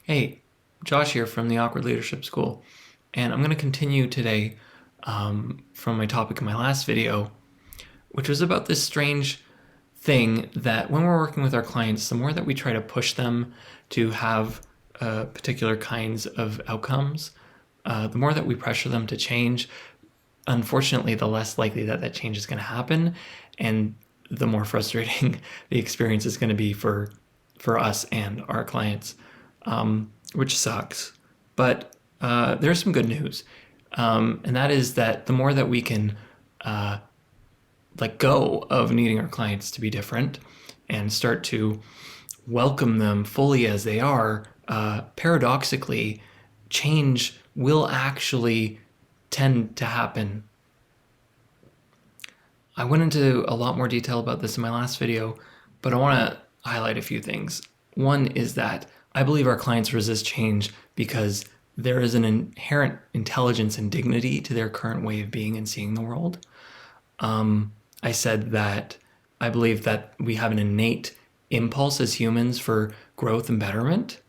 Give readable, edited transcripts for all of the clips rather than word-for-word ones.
Hey, Josh here from the Awkward Leadership School, and I'm going to continue today from my topic in my last video, which was about this strange thing that when we're working with our clients, the more that we try to push them to have particular kinds of outcomes, the more that we pressure them to change, unfortunately, the less likely that that change is going to happen, and the more frustrating the experience is going to be for us and our clients, which sucks. But there's some good news, and that is that the more that we can let go of needing our clients to be different and start to welcome them fully as they are, paradoxically, change will actually tend to happen. I went into a lot more detail about this in my last video, but I want to highlight a few things. One is that I believe our clients resist change because there is an inherent intelligence and dignity to their current way of being and seeing the world. I said that I believe that we have an innate impulse as humans for growth and betterment.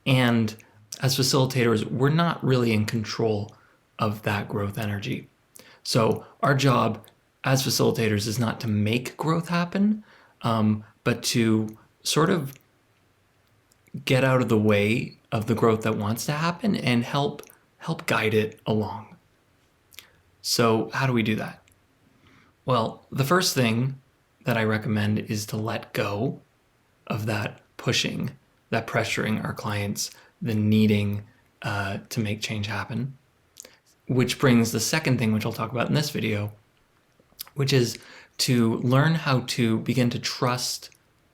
And as facilitators, we're not really in control of that growth energy. So our job as facilitators is not to make growth happen, but to sort of get out of the way of the growth that wants to happen and help guide it along. So how do we do that? Well, the first thing that I recommend is to let go of that pushing, that pressuring our clients, the needing to make change happen. Which brings the second thing, which I'll talk about in this video, which is to learn how to begin to trust,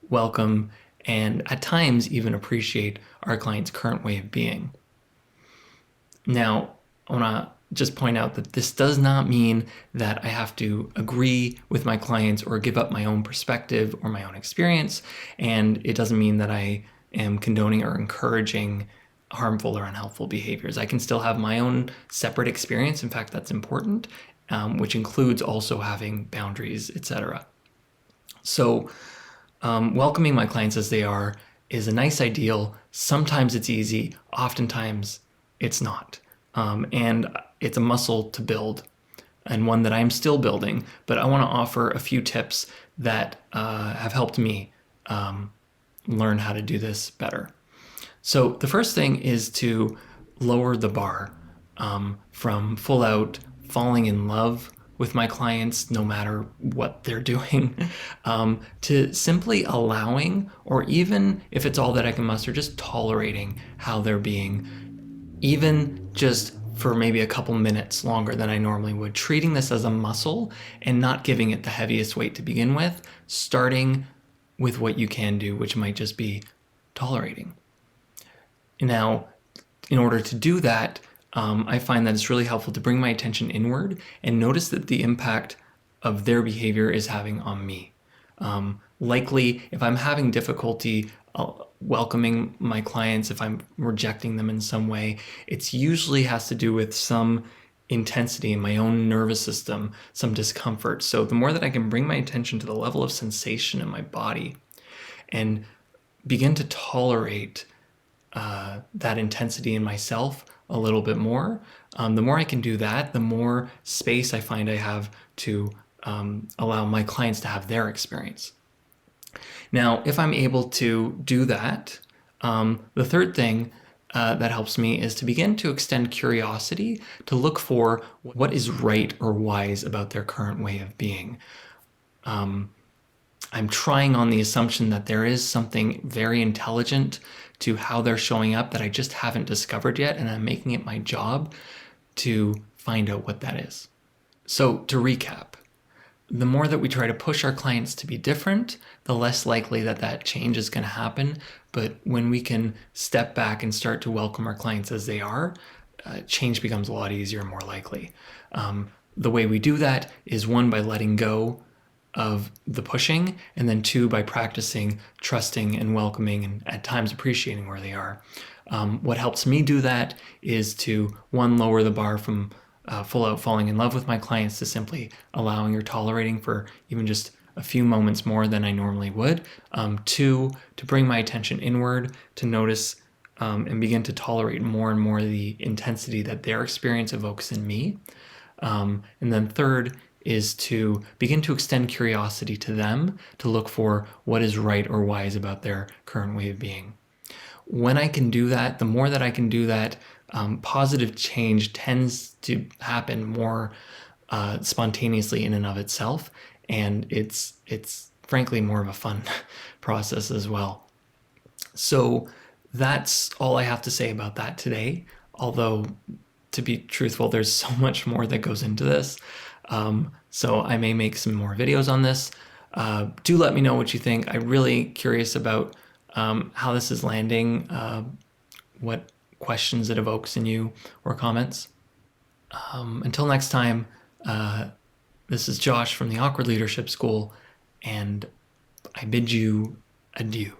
welcome, and at times even appreciate our client's current way of being. Now, I want to just point out that this does not mean that I have to agree with my clients or give up my own perspective or my own experience, and it doesn't mean that I am condoning or encouraging harmful or unhelpful behaviors. I can still have my own separate experience. In fact, that's important, which includes also having boundaries, etc. So welcoming my clients as they are is a nice ideal. Sometimes it's easy, oftentimes it's not. And it's a muscle to build and one that I'm still building, but I want to offer a few tips that have helped me learn how to do this better. So the first thing is to lower the bar from full out falling in love with my clients, no matter what they're doing, to simply allowing, or even if it's all that I can muster, just tolerating how they're being, even just for maybe a couple minutes longer than I normally would, treating this as a muscle and not giving it the heaviest weight to begin with, starting with what you can do, which might just be tolerating. Now, in order to do that, I find that it's really helpful to bring my attention inward and notice that the impact of their behavior is having on me. Likely, if I'm having difficulty welcoming my clients, if I'm rejecting them in some way, it usually has to do with some intensity in my own nervous system, some discomfort. So the more that I can bring my attention to the level of sensation in my body and begin to tolerate that intensity in myself a little bit more, the more I can do that, the more space I find I have to allow my clients to have their experience. Now, if I'm able to do that, the third thing that helps me is to begin to extend curiosity to look for what is right or wise about their current way of being. I'm trying on the assumption that there is something very intelligent to how they're showing up that I just haven't discovered yet, and I'm making it my job to find out what that is. So to recap, the more that we try to push our clients to be different, the less likely that that change is going to happen. But when we can step back and start to welcome our clients as they are, change becomes a lot easier and more likely. The way we do that is, one, by letting go of the pushing, and then two, by practicing trusting and welcoming and at times appreciating where they are. What helps me do that is to, one, lower the bar from full out falling in love with my clients to simply allowing or tolerating for even just a few moments more than I normally would. Two, to bring my attention inward, to notice and begin to tolerate more and more the intensity that their experience evokes in me. And then third is to begin to extend curiosity to them to look for what is right or wise about their current way of being. When I can do that, the more that I can do that, positive change tends to happen more spontaneously in and of itself, and it's frankly more of a fun process as well. So that's all I have to say about that today. Although, to be truthful, there's so much more that goes into this. So I may make some more videos on this. Do let me know what you think. I'm really curious about how this is landing, what questions it evokes in you or comments. Until next time, this is Josh from the Awkward Leadership School, and I bid you adieu.